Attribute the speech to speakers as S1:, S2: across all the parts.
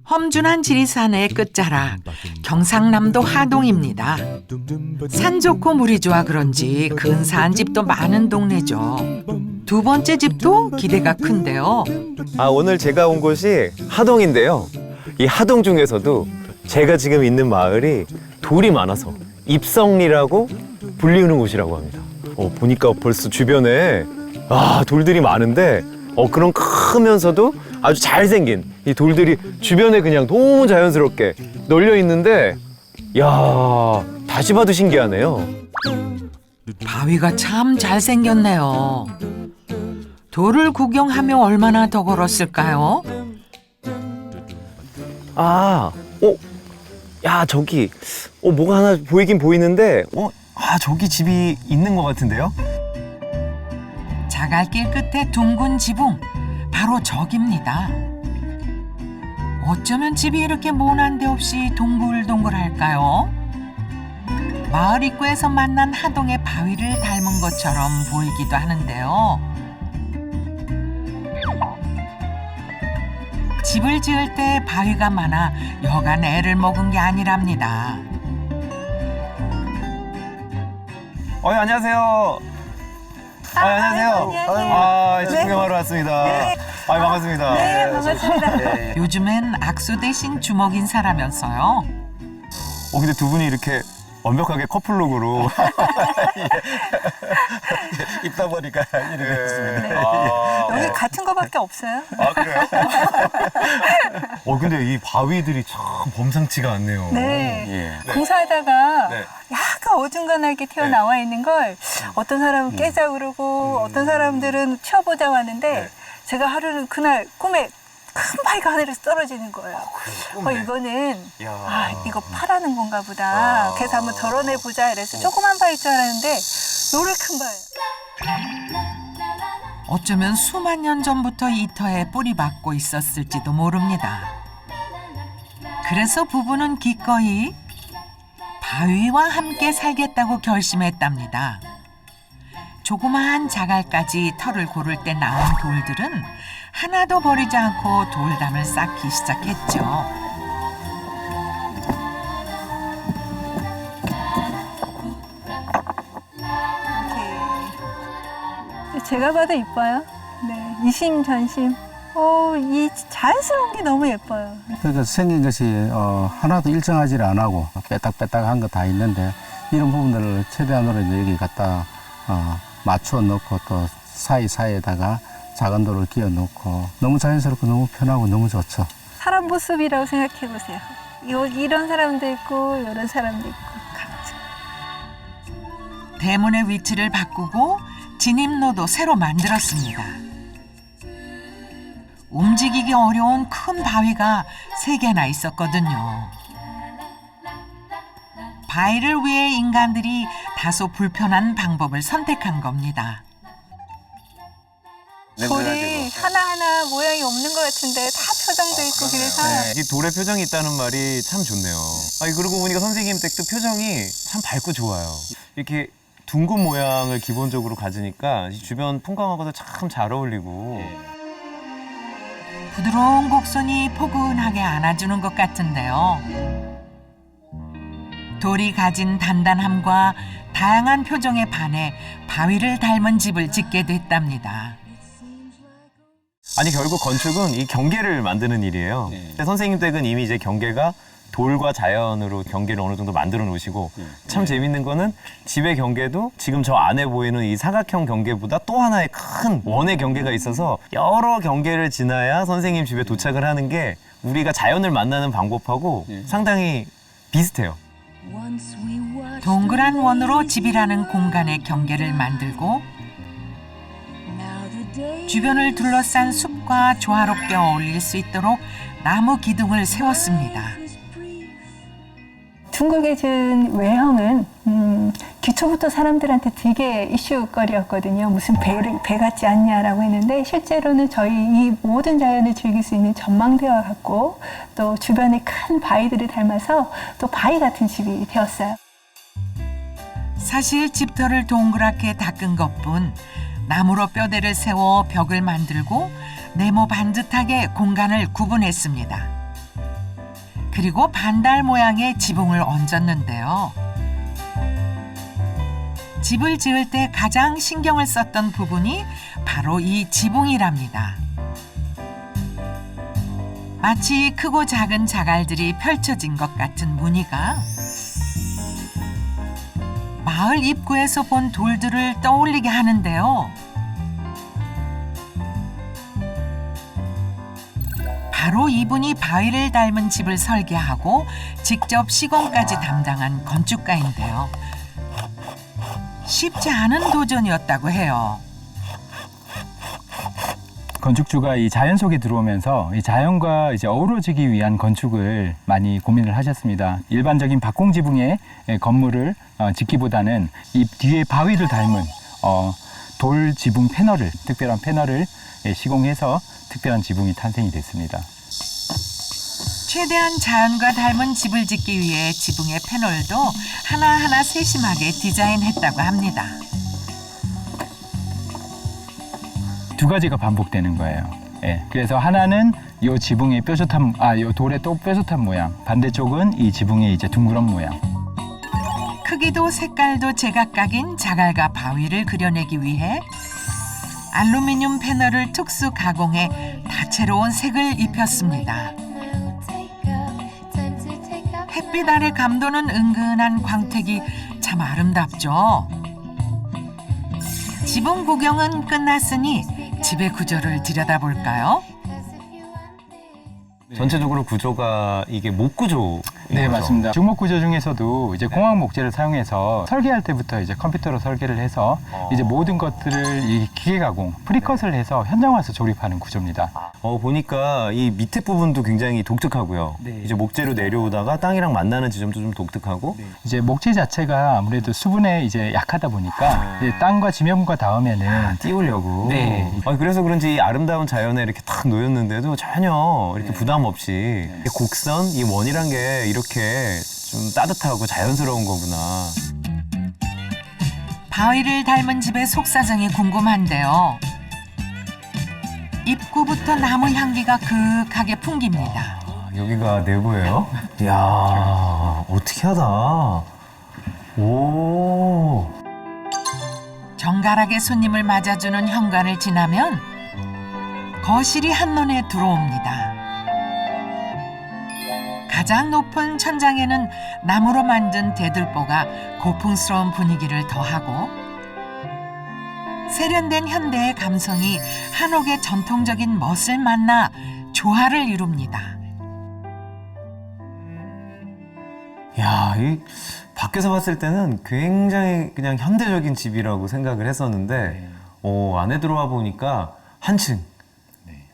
S1: 험준한 지리산의 끝자락 경상남도 하동입니다. 산 좋고 물이 좋아 그런지 근사한 집도 많은 동네죠. 두 번째 집도 기대가 큰데요.
S2: 오늘 제가 온 곳이 하동인데요. 이 하동 중에서도 제가 지금 있는 마을이 돌이 많아서 입성리라고 불리우는 곳이라고 합니다. 보니까 벌써 주변에 돌들이 많은데 그런 크면서도 아주 잘생긴 이 돌들이 주변에 그냥 너무 자연스럽게 널려 있는데, 야, 다시 봐도 신기하네요.
S1: 바위가 참 잘생겼네요. 돌을 구경하며 얼마나 더 걸었을까요?
S2: 야, 저기 뭐가 하나 보이긴 보이는데, 저기 집이 있는 것 같은데요?
S1: 자갈길 끝에 둥근 지붕, 바로 저깁니다. 어쩌면 집이 이렇게 모난 데 없이 동글동글할까요? 마을 입구에서 만난 하동의 바위를 닮은 것처럼 보이기도 하는데요. 집을 지을 때 바위가 많아 여간 애를 먹은 게 아니랍니다.
S2: 안녕하세요. 안녕하세요. 집 구경하러 왔습니다.
S3: 네.
S2: 반갑습니다.
S3: 네, 반갑습니다.
S1: 요즘엔 악수 대신 주먹 인사라면서요.
S2: 근데 두 분이 이렇게 완벽하게 커플룩으로 입다 보니까 이렇게 됐습니다.
S3: 여기 같은 거밖에 없어요.
S2: 그래요? 근데 이 바위들이 참 범상치가 않네요.
S3: 네. 공사하다가
S2: 네.
S3: 약간 어중간하게 튀어나와 있는 걸 어떤 사람은 깨자 그러고 어떤 사람들은 치워보자고 하는데 제가 하루는 그날 꿈에 큰 바위가 하늘에서 떨어지는 거예요. 이거는 이거 파라는 건가 보다. 그래서 한번 덜어내 보자 이래서 조그만 바위일 줄 알았는데 요래 큰 바위.
S1: 어쩌면 수만 년 전부터 이 터에 뿌리박고 있었을지도 모릅니다. 그래서 부부는 기꺼이 바위와 함께 살겠다고 결심했답니다. 조그마한 자갈까지 털을 고를 때 나온 돌들은 하나도 버리지 않고 돌담을 쌓기 시작했죠.
S3: 제가 봐도 이뻐요. 네, 이심전심. 이 자연스러운 게 너무 예뻐요.
S4: 그러니까 생긴 것이 하나도 일정하지 않고 빼딱빼딱한 거 다 있는데 이런 부분들을 최대한으로 이제 여기 갖다 맞춰 넣고 또 사이사이에다가 작은 돌을 끼워 넣고 너무 자연스럽고 너무 편하고 너무 좋죠.
S3: 사람 모습이라고 생각해 보세요. 이런 사람도 있고 이런 사람도 있고 각자.
S1: 대문의 위치를 바꾸고 진입로도 새로 만들었습니다. 움직이기 어려운 큰 바위가 3개나 있었거든요. 바위를 위해 인간들이 다소 불편한 방법을 선택한 겁니다.
S3: 돌이 하나하나 모양이 없는 것 같은데 다 표정도 있고 그래서
S2: 이 돌에 표정이 있다는 말이 참 좋네요. 그러고 보니까 선생님 댁도 표정이 참 밝고 좋아요. 이렇게 둥근 모양을 기본적으로 가지니까 주변 풍광하고도 참 잘 어울리고.
S1: 부드러운 곡선이 포근하게 안아주는 것 같은데요. 돌이 가진 단단함과 다양한 표정에 반해 바위를 닮은 집을 짓게 됐답니다.
S2: 결국 건축은 이 경계를 만드는 일이에요. 근데 선생님 댁은 이미 이제 경계가 돌과 자연으로 경계를 어느 정도 만들어 놓으시고 참 재밌는 거는 집의 경계도 지금 저 안에 보이는 이 사각형 경계보다 또 하나의 큰 원의 경계가 있어서 여러 경계를 지나야 선생님 집에 도착을 하는 게 우리가 자연을 만나는 방법하고 상당히 비슷해요.
S1: 동그란 원으로 집이라는 공간의 경계를 만들고 주변을 둘러싼 숲과 조화롭게 어울릴 수 있도록 나무 기둥을 세웠습니다.
S3: 둥글게 지은 외형은 기초부터 사람들한테 되게 이슈거리였거든요. 무슨 배 같지 않냐라고 했는데 실제로는 저희 이 모든 자연을 즐길 수 있는 전망대와 같고 또 주변에 큰 바위들을 닮아서 또 바위 같은 집이 되었어요.
S1: 사실 집터를 동그랗게 닦은 것뿐 나무로 뼈대를 세워 벽을 만들고 네모 반듯하게 공간을 구분했습니다. 그리고 반달 모양의 지붕을 얹었는데요. 집을 지을 때 가장 신경을 썼던 부분이 바로 이 지붕이랍니다. 마치 크고 작은 자갈들이 펼쳐진 것 같은 무늬가 마을 입구에서 본 돌들을 떠올리게 하는데요. 바로 이분이 바위를 닮은 집을 설계하고 직접 시공까지 담당한 건축가인데요. 쉽지 않은 도전이었다고 해요.
S5: 건축주가 이 자연 속에 들어오면서 이 자연과 이제 어우러지기 위한 건축을 많이 고민을 하셨습니다. 일반적인 박공지붕의 건물을 짓기보다는 이 뒤에 바위를 닮은 돌 지붕 패널을, 특별한 패널을 시공해서 특별한 지붕이 탄생이 됐습니다.
S1: 최대한 자연과 닮은 집을 짓기 위해 지붕의 패널도 하나하나 세심하게 디자인했다고 합니다.
S5: 두 가지가 반복되는 거예요. 예, 그래서 하나는 이 지붕의 뾰족한, 이 돌의 또 뾰족한 모양, 반대쪽은 이 지붕의 이제 둥그런 모양.
S1: 크기도 색깔도 제각각인 자갈과 바위를 그려내기 위해 알루미늄 패널을 특수 가공해 다채로운 색을 입혔습니다. 햇빛 아래 감도는 은근한 광택이 참 아름답죠. 지붕 구경은 끝났으니 집의 구조를 들여다볼까요?
S2: 전체적으로 구조가 이게 목구조.
S5: 네, 맞습니다. 주목 구조 중에서도 이제 공학 목재를 사용해서 설계할 때부터 이제 컴퓨터로 설계를 해서 이제 모든 것들을 이 기계 가공, 프리컷을 해서 현장 와서 조립하는 구조입니다.
S2: 보니까 이 밑에 부분도 굉장히 독특하고요.
S5: 네.
S2: 이제 목재로 내려오다가 땅이랑 만나는 지점도 좀 독특하고.
S5: 이제 목재 자체가 아무래도 수분에 이제 약하다 보니까 이제 땅과 지면과 닿으면은
S2: 띄우려고.
S5: 네.
S2: 그래서 그런지 이 아름다운 자연에 이렇게 탁 놓였는데도 전혀 이렇게 부담 없이 이 곡선, 이 원이란 게 이렇게 좀 따뜻하고 자연스러운 거구나.
S1: 바위를 닮은 집의 속사정이 궁금한데요. 입구부터 나무 향기가 그윽하게 풍깁니다.
S2: 여기가 내부예요? 이야, 어떻게 하다. 오.
S1: 정갈하게 손님을 맞아주는 현관을 지나면 거실이 한눈에 들어옵니다. 가장 높은 천장에는 나무로 만든 대들보가 고풍스러운 분위기를 더하고 세련된 현대의 감성이 한옥의 전통적인 멋을 만나 조화를 이룹니다.
S2: 야, 이 밖에서 봤을 때는 굉장히 그냥 현대적인 집이라고 생각을 했었는데, 안에 들어와 보니까 한층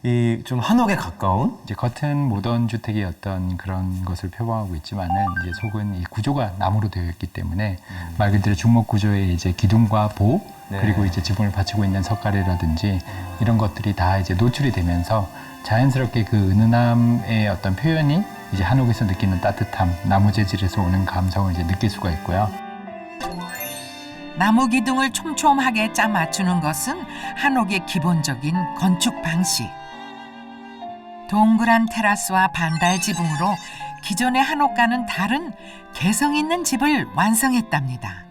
S2: 이 좀 한옥에 가까운.
S5: 이제 겉은 모던 주택의 어떤 그런 것을 표방하고 있지만은 이제 속은 이 구조가 나무로 되어 있기 때문에 말 그대로 중목 구조의 이제 기둥과 보
S2: 네.
S5: 그리고 이제 지붕을 받치고 있는 석가래라든지 이런 것들이 다 이제 노출이 되면서 자연스럽게 그 은은함의 어떤 표현이 이제 한옥에서 느끼는 따뜻함, 나무 재질에서 오는 감성을 이제 느낄 수가 있고요.
S1: 나무 기둥을 촘촘하게 짜 맞추는 것은 한옥의 기본적인 건축 방식. 동그란 테라스와 반달 지붕으로 기존의 한옥과는 다른 개성 있는 집을 완성했답니다.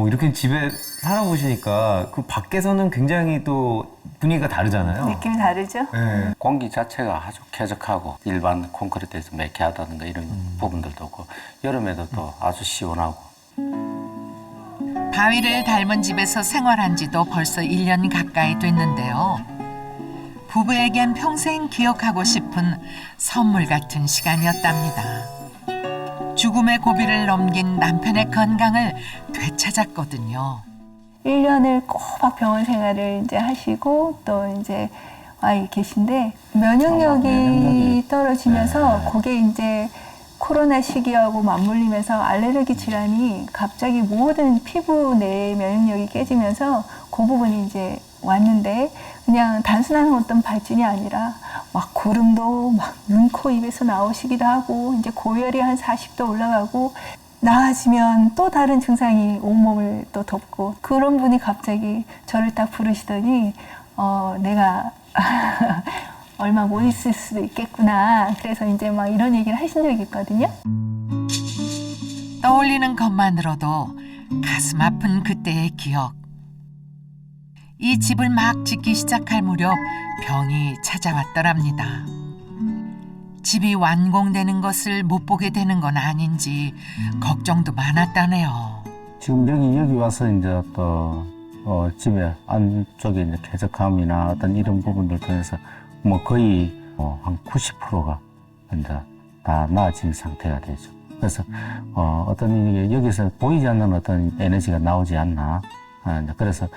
S2: 이렇게 집에 살아보시니까 그 밖에서는 굉장히 또 분위기가 다르잖아요.
S3: 느낌이 다르죠?
S2: 네.
S4: 공기 자체가 아주 쾌적하고 일반 콘크리트에서 매캐하다든가 이런 부분들도 없고 여름에도 또 아주 시원하고.
S1: 바위를 닮은 집에서 생활한 지도 벌써 1년 가까이 됐는데요. 부부에겐 평생 기억하고 싶은 선물 같은 시간이었답니다. 죽음의 고비를 넘긴 남편의 건강을 되찾았거든요.
S3: 1년을 꼬박 병원 생활을 이제 하시고 또 이제 와 계신데 면역력이 떨어지면서 그게 이제 코로나 시기하고 맞물리면서 알레르기 질환이 갑자기 모든 피부 내 면역력이 깨지면서 그 부분이 이제 왔는데 그냥 단순한 어떤 발진이 아니라 막 고름도 막 눈, 코, 입에서 나오시기도 하고 이제 고열이 한 40도 올라가고 나아지면 또 다른 증상이 온몸을 또 덮고 그런 분이 갑자기 저를 딱 부르시더니 내가 얼마 못 있을 수도 있겠구나. 그래서 이제 막 이런 얘기를 하신 적이 있거든요.
S1: 떠올리는 것만으로도 가슴 아픈 그때의 기억. 이 집을 막 짓기 시작할 무렵 병이 찾아왔더랍니다. 집이 완공되는 것을 못 보게 되는 건 아닌지 걱정도 많았다네요.
S4: 지금 여기 와서 이제 또 집에 안쪽에 이제 쾌적함이나 어떤 이런 부분들 통해서 뭐 거의 한 90%가 이제 다 나아진 상태가 되죠. 그래서 어떤 이게 여기서 보이지 않는 어떤 에너지가 나오지 않나. 그래서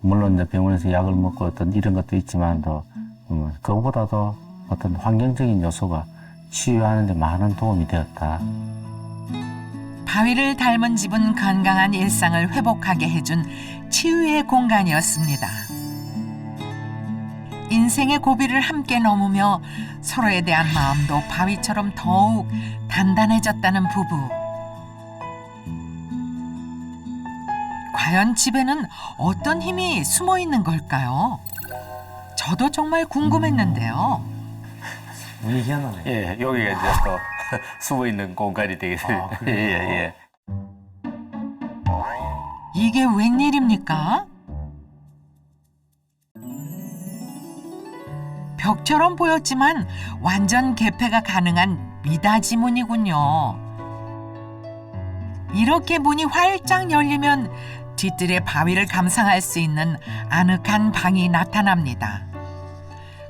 S4: 물론 이제 병원에서 약을 먹고 어떤 이런 것도 있지만도 그거보다도 어떤 환경적인 요소가 치유하는 데 많은 도움이 되었다.
S1: 바위를 닮은 집은 건강한 일상을 회복하게 해준 치유의 공간이었습니다. 인생의 고비를 함께 넘으며 서로에 대한 마음도 바위처럼 더욱 단단해졌다는 부부. 과연 집에는 어떤 힘이 숨어 있는 걸까요? 저도 정말 궁금했는데요.
S2: 운이 희한하네.
S4: 예, 여기가 이제 또 숨어 있는 공간이 되겠습니다. 예, 예.
S1: 이게 웬일입니까? 벽처럼 보였지만 완전 개폐가 가능한 미닫이 문이군요. 이렇게 문이 활짝 열리면 뒤뜰의 바위를 감상할 수 있는 아늑한 방이 나타납니다.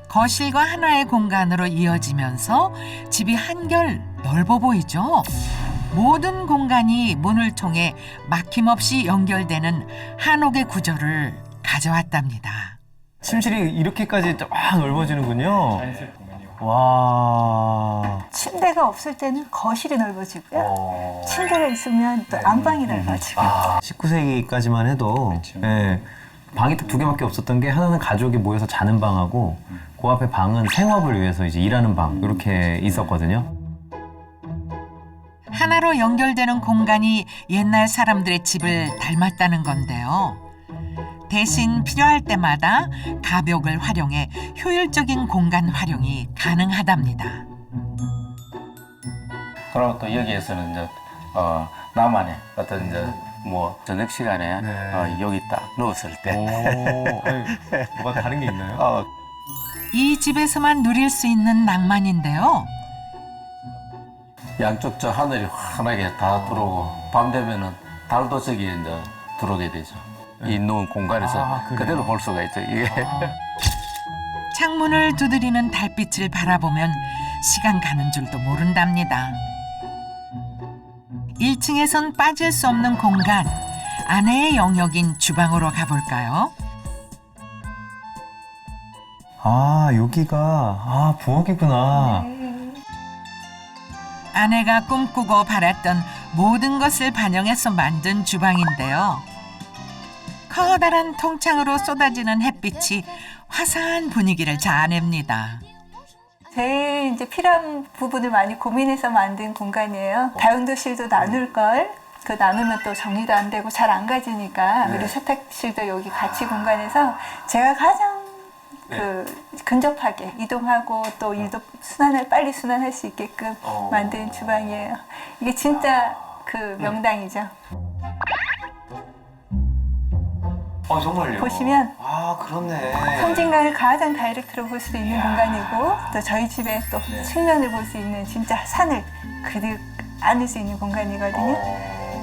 S1: 거실과 하나의 공간으로 이어지면서 집이 한결 넓어 보이죠? 모든 공간이 문을 통해 막힘없이 연결되는 한옥의 구조를 가져왔답니다.
S2: 침실이 이렇게까지 쫙 넓어지는군요. 와.
S3: 침대가 없을 때는 거실이 넓어지고요. 침대가 있으면 또 안방이 넓어지고.
S2: 19세기까지만 해도 예, 방이 딱 두 개밖에 없었던 게 하나는 가족이 모여서 자는 방하고 그 앞에 방은 생업을 위해서 이제 일하는 방 이렇게 있었거든요.
S1: 하나로 연결되는 공간이 옛날 사람들의 집을 닮았다는 건데요. 대신 필요할 때마다 가벽을 활용해 효율적인 공간 활용이 가능하답니다.
S4: 그리고 또 여기에서는 이제 나만의 어떤 이제 뭐 저녁 시간에 여기 딱 누웠을 때
S2: 뭐가 다른 게 있나요?
S1: 이 집에서만 누릴 수 있는 낭만인데요.
S4: 양쪽 저 하늘이 환하게 다 들어오고 밤 되면은 달도 저기에 이제 들어오게 되죠. 이 누운 공간에서
S2: 그래요?
S4: 그대로 볼 수가 있죠. 이게
S1: 창문을 두드리는 달빛을 바라보면 시간 가는 줄도 모른답니다. 1층에선 빠질 수 없는 공간, 아내의 영역인 주방으로 가볼까요?
S2: 아, 여기가 부엌이구나.
S1: 아내가 꿈꾸고 바랐던 모든 것을 반영해서 만든 주방인데요. 커다란 통창으로 쏟아지는 햇빛이 화사한 분위기를 자아냅니다.
S3: 제일 이제 필요한 부분을 많이 고민해서 만든 공간이에요. 다용도실도 나눌 걸. 그 나누면 또 정리도 안 되고 잘 안 가지니까. 그리고 세탁실도 여기 같이 공간에서 제가 가장 근접하게 이동하고 또 일도 빨리 순환할 수 있게끔 만든 주방이에요. 이게 진짜 그 명당이죠.
S2: 정말요?
S3: 보시면
S2: 그렇네.
S3: 섬진강을 가장 다이렉트로 볼 수 있는 공간이고 또 저희 집의 또 측면을 볼 수 있는 진짜 산을 그득 안을 수 있는 공간이거든요.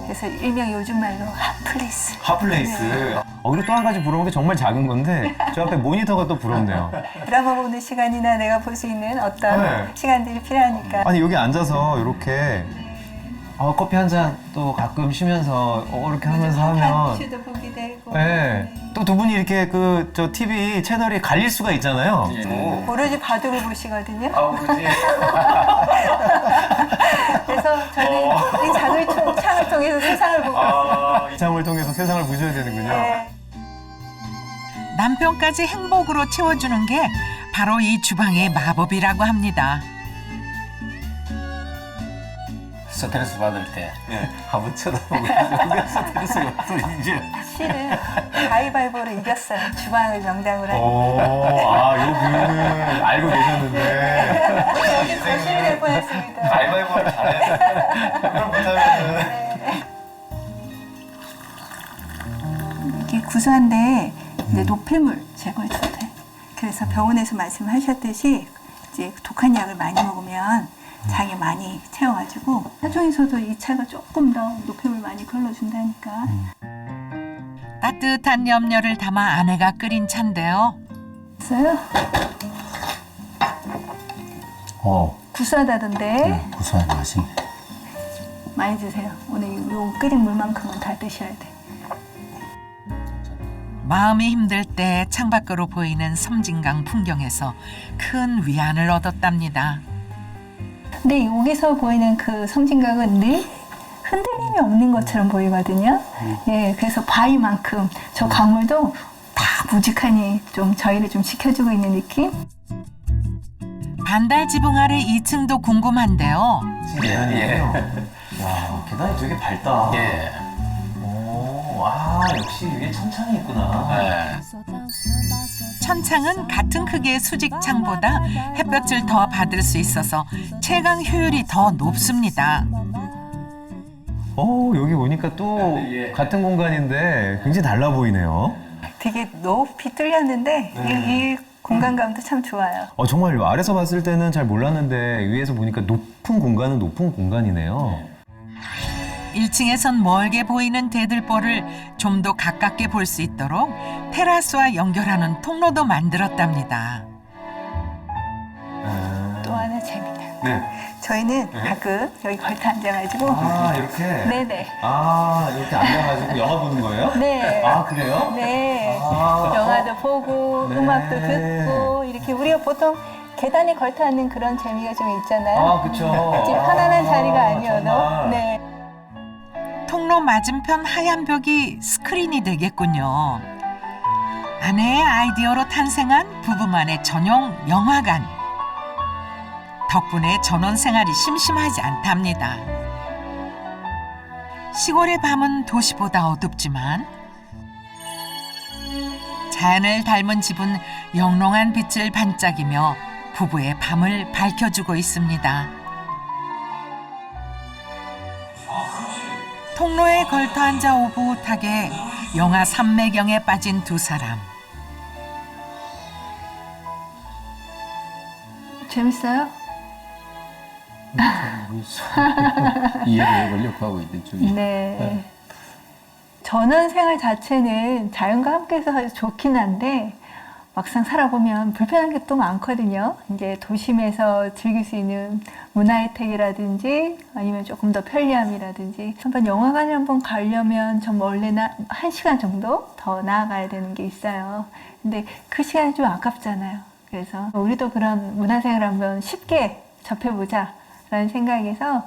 S3: 그래서 일명 요즘 말로 핫플레이스.
S2: 핫플레이스. 그리고 또 한 가지 부러운 게 정말 작은 건데 저 앞에 모니터가 또 부럽네요.
S3: 드라마 보는 시간이나 내가 볼 수 있는 어떤 시간들이 필요하니까.
S2: 아니 여기 앉아서 이렇게 커피 한 잔 또 가끔 쉬면서 이렇게 하면서 하면
S3: 슈도 보게 되고.
S2: 네. 또 두 분이 이렇게 저 TV 채널이 갈릴 수가 있잖아요.
S3: 오로지 바둑을 보시거든요.
S2: 그렇지.
S3: 그래서 저는 이 창을 통해서 세상을 보고 있어요.
S2: 이 창을 통해서 세상을 보셔야 되는군요.
S3: 네.
S1: 남편까지 행복으로 채워주는 게 바로 이 주방의 마법이라고 합니다.
S4: 스트레스 받을 때
S2: 네.
S4: 한번 쳐다보고 스트레스가 풀리지.
S3: 실은 가위바위보로 이겼어요. 주방을 명당으로
S2: 아, 요 뷰는 알고 계셨는데.
S3: 여기 거실이 될 뻔했습니다.
S2: 가위바위보를 잘해요. 그걸 못하면은.
S3: 이게 구수한데 이제 노폐물 제거해줘도 돼. 그래서 병원에서 말씀하셨듯이 이제 독한 약을 많이 먹으면 장에 많이 채워가지고 하중에서도 이 차가 조금 더 노폐물 많이 걸러준다니까.
S1: 따뜻한 염려를 담아 아내가 끓인 차인데요.
S3: 있어요? 구수하다던데
S4: 구수한 맛이네.
S3: 많이 드세요. 오늘 요 끓인 물만큼은 다 드셔야 돼.
S1: 마음이 힘들 때 창밖으로 보이는 섬진강 풍경에서 큰 위안을 얻었답니다.
S3: 근데 여기서 보이는 그 섬진강은 늘 흔들림이 없는 것처럼 보이거든요. 예, 그래서 바위만큼 저 강물도 다 무직하니 좀 저희를 좀 지켜주고 있는 느낌?
S1: 반달 지붕 아래 2층도 궁금한데요.
S2: 계단이에요. 와, 계단이 되게 밝다.
S4: 예.
S2: 오, 아, 역시 위에 천창이 있구나.
S4: 네.
S1: 천창은 같은 크기의 수직창보다 햇볕을 더 받을 수 있어서 채광 효율이 더 높습니다.
S2: 여기 오니까 또 같은 공간인데 굉장히 달라 보이네요.
S3: 되게 높이 뚫렸는데 이 공간감도 참 좋아요.
S2: 정말요. 아래서 봤을 때는 잘 몰랐는데 위에서 보니까 높은 공간은 높은 공간이네요.
S1: 1층에선 멀게 보이는 대들보를 좀 더 가깝게 볼 수 있도록 테라스와 연결하는 통로도 만들었답니다.
S3: 또 하나 재미나.
S2: 네.
S3: 저희는 가끔 여기 걸터 앉아가지고
S2: 아, 이렇게?
S3: 네네.
S2: 아, 이렇게 앉아가지고 영화 보는 거예요?
S3: 네.
S2: 아, 그래요?
S3: 네.
S2: 아.
S3: 영화도 보고
S2: 네.
S3: 음악도 듣고 이렇게 우리가 보통 계단에 걸터 앉는 그런 재미가 좀 있잖아요.
S2: 아, 그쵸.
S3: 집 편안한 자리가
S2: 아,
S3: 아니어도.
S2: 정말.
S3: 네.
S1: 통로 맞은편 하얀 벽이 스크린이 되겠군요. 아내의 아이디어로 탄생한 부부만의 전용 영화관. 덕분에 전원 생활이 심심하지 않답니다. 시골의 밤은 도시보다 어둡지만 자연을 닮은 집은 영롱한 빛을 반짝이며 부부의 밤을 밝혀주고 있습니다. 통로에 걸터 앉아 오붓하게 영화 삼매경에 빠진 두 사람.
S3: 재밌어요?
S4: 이해를 해보려고 하고 있는 중이에요.
S3: 네. 전원 생활 자체는 자연과 함께해서 아주 좋긴 한데 막상 살아보면 불편한 게 또 많거든요. 이제 도심에서 즐길 수 있는 문화 혜택이라든지 아니면 조금 더 편리함이라든지 한번 영화관에 한번 가려면 좀 원래는 1시간 정도 더 나아가야 되는 게 있어요. 근데 그 시간이 좀 아깝잖아요. 그래서 우리도 그런 문화생활을 한번 쉽게 접해보자 라는 생각에서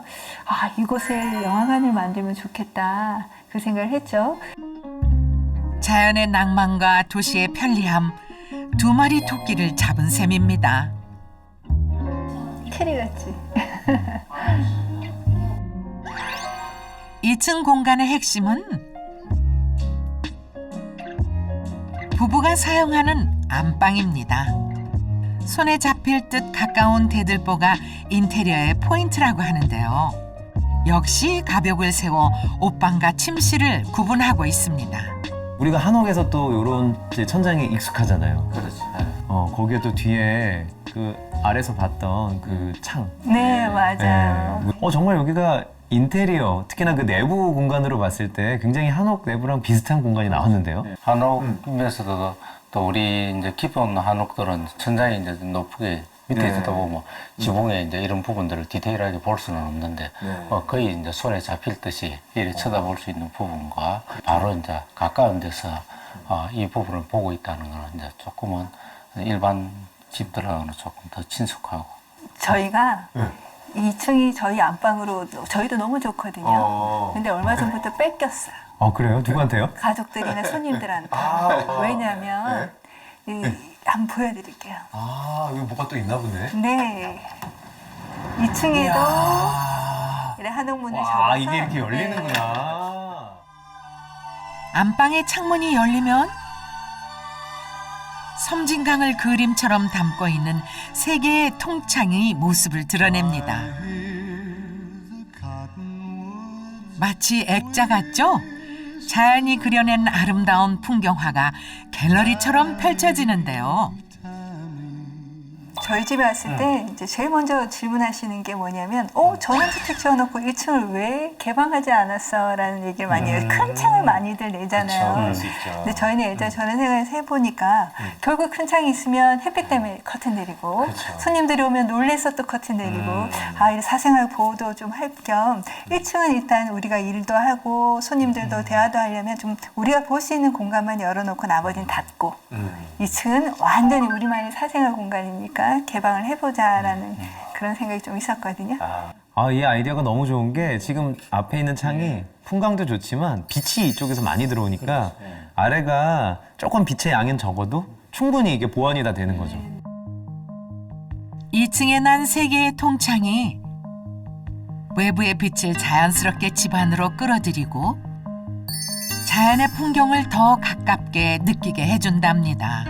S3: 이곳에 영화관을 만들면 좋겠다 그 생각을 했죠.
S1: 자연의 낭만과 도시의 편리함, 두 마리 토끼를 잡은 셈입니다.
S3: 캐리 같지?
S1: 2층 공간의 핵심은 부부가 사용하는 안방입니다. 손에 잡힐 듯 가까운 대들보가 인테리어의 포인트라고 하는데요. 역시 가벽을 세워 옷방과 침실을 구분하고 있습니다.
S2: 우리가 한옥에서 또 이런 천장에 익숙하잖아요.
S4: 그렇지.
S2: 거기에 또 뒤에 그 아래서 봤던 그 창.
S3: 네, 맞아요.
S2: 정말 여기가 인테리어, 특히나 그 내부 공간으로 봤을 때 굉장히 한옥 내부랑 비슷한 공간이 나왔는데요.
S4: 한옥이면서도 또 우리 이제 기본 한옥들은 천장이 이제 높게 밑에 있다 보면 지붕에 이제 이런 부분들을 디테일하게 볼 수는 없는데 거의 이제 손에 잡힐 듯이 이렇게 쳐다볼 수 있는 부분과 바로 이제 가까운 데서 이 부분을 보고 있다는 건 이제 조금은 일반 집들하고는 조금 더 친숙하고.
S3: 저희가 2층이 저희 안방으로 저희도 너무 좋거든요. 근데 얼마 전부터 뺏겼어요.
S2: 그래요? 누구한테요?
S3: 가족들이나 손님들한테. 왜냐하면 한번 보여드릴게요.
S2: 여기 뭐가 또 있나 보네.
S3: 네. 2층에도 그래 한옥문을 접어서
S2: 아, 이게 이렇게
S3: 네.
S2: 열리는구나.
S1: 안방의 창문이 열리면 섬진강을 그림처럼 담고 있는 세 개의 통창이 모습을 드러냅니다. 마치 액자 같죠? 자연이 그려낸 아름다운 풍경화가 갤러리처럼 펼쳐지는데요.
S3: 저희 집에 왔을 때 이제 제일 먼저 질문하시는 게 뭐냐면 전원주택 지어놓고 1층을 왜 개방하지 않았어? 라는 얘기를 많이 해요. 큰 창을 많이들 내잖아요.
S2: 그럴 수 있죠.
S3: 근데 저희는 예전에 저런 생각을 해보니까 결국 큰 창이 있으면 햇빛 때문에 커튼 내리고 손님들이 오면 놀래서 또 커튼 내리고 이 사생활 보호도 좀 할 겸 1층은 일단 우리가 일도 하고 손님들도 대화도 하려면 좀 우리가 볼 수 있는 공간만 열어놓고 나머지는 닫고 2층은 완전히 우리만의 사생활 공간이니까 개방을 해보자라는 그런 생각이 좀 있었거든요.
S2: 이 아이디어가 너무 좋은 게 지금 앞에 있는 창이 풍광도 좋지만 빛이 이쪽에서 많이 들어오니까 아래가 조금 빛의 양은 적어도 충분히 이게 보완이 다 되는 거죠.
S1: 2층에 난 세 개의 통창이 외부의 빛을 자연스럽게 집 안으로 끌어들이고 자연의 풍경을 더 가깝게 느끼게 해준답니다.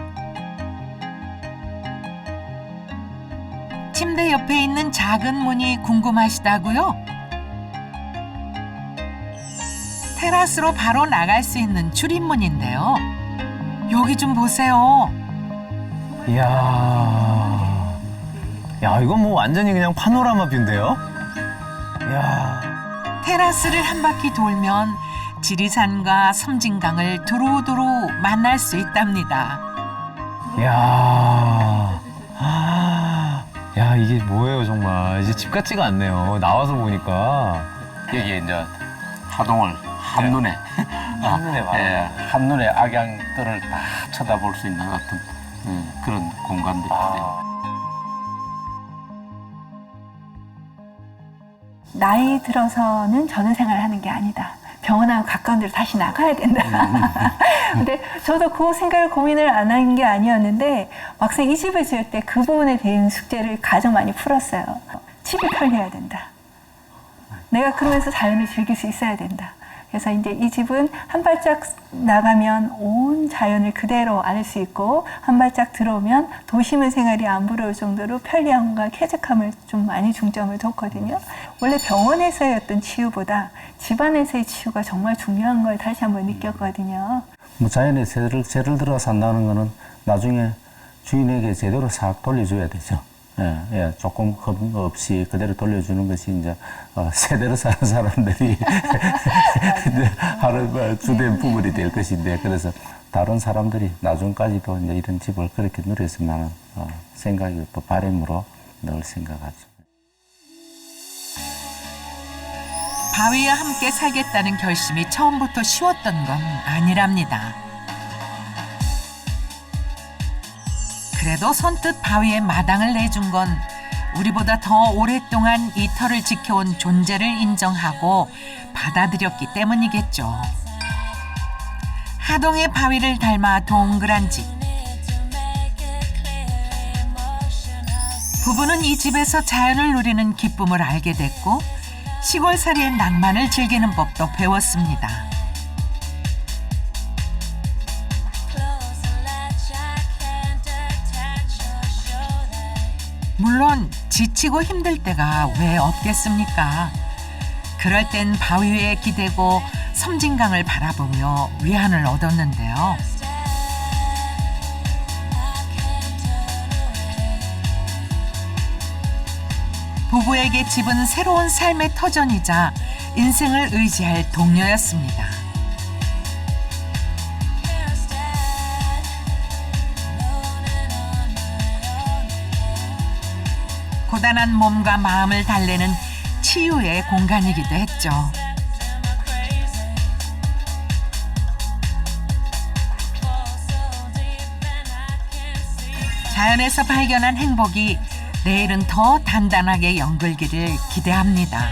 S1: 침대 옆에 있는 작은 문이 궁금하시다고요? 테라스로 바로 나갈 수 있는 출입문인데요. 여기 좀 보세요.
S2: 이야, 이건 뭐 완전히 그냥 파노라마 뷰인데요? 이야,
S1: 테라스를 한 바퀴 돌면 지리산과 섬진강을 두루두루 만날 수 있답니다.
S2: 이야, 이게 뭐예요 정말. 이제 집 같지가 않네요. 나와서 보니까.
S4: 여기 이제 하동을 한눈에
S2: 한눈에 봐요.
S4: 예, 한눈에 악양들을 다 쳐다볼 수 있는 어떤 그런 공간들이 돼요.
S3: 나이 들어서는 전원생활을 하는 게 아니다. 병원하고 가까운 데로 다시 나가야 된다. 근데 저도 그 생각을 고민을 안 한 게 아니었는데 막상 이 집을 지을 때 그 부분에 대한 숙제를 가장 많이 풀었어요. 집이 편리해야 된다. 내가 그러면서 자연을 즐길 수 있어야 된다. 그래서 이제 이 집은 한 발짝 나가면 온 자연을 그대로 알 수 있고 한 발짝 들어오면 도심의 생활이 안 부러울 정도로 편리함과 쾌적함을 좀 많이 중점을 뒀거든요. 원래 병원에서의 어떤 치유보다 집안에서의 치유가 정말 중요한 걸 다시 한번 느꼈거든요.
S4: 뭐 자연의 재를 들어 산다는 거는 나중에 주인에게 제대로 싹 돌려줘야 되죠. 조금 흠 없이 그대로 돌려주는 것이 이제 세대로 사는 사람들이 하는 주된 부분이 될 것인데, 그래서 다른 사람들이 나중까지도 이제 이런 집을 그렇게 누렸으면 하는 생각이 또 바람으로 늘 생각하죠.
S1: 바위와 함께 살겠다는 결심이 처음부터 쉬웠던 건 아니랍니다. 그래도 선뜻 바위에 마당을 내준 건 우리보다 더 오랫동안 이 터를 지켜온 존재를 인정하고 받아들였기 때문이겠죠. 하동의 바위를 닮아 동그란 집. 부부는 이 집에서 자연을 누리는 기쁨을 알게 됐고 시골살이의 낭만을 즐기는 법도 배웠습니다. 물론 지치고 힘들 때가 왜 없겠습니까? 그럴 땐 바위 위에 기대고 섬진강을 바라보며 위안을 얻었는데요. 부부에게 집은 새로운 삶의 터전이자 인생을 의지할 동료였습니다. 고단한 몸과 마음을 달래는 치유의 공간이기도 했죠. 자연에서 발견한 행복이 내일은 더 단단하게 연글기를 기대합니다.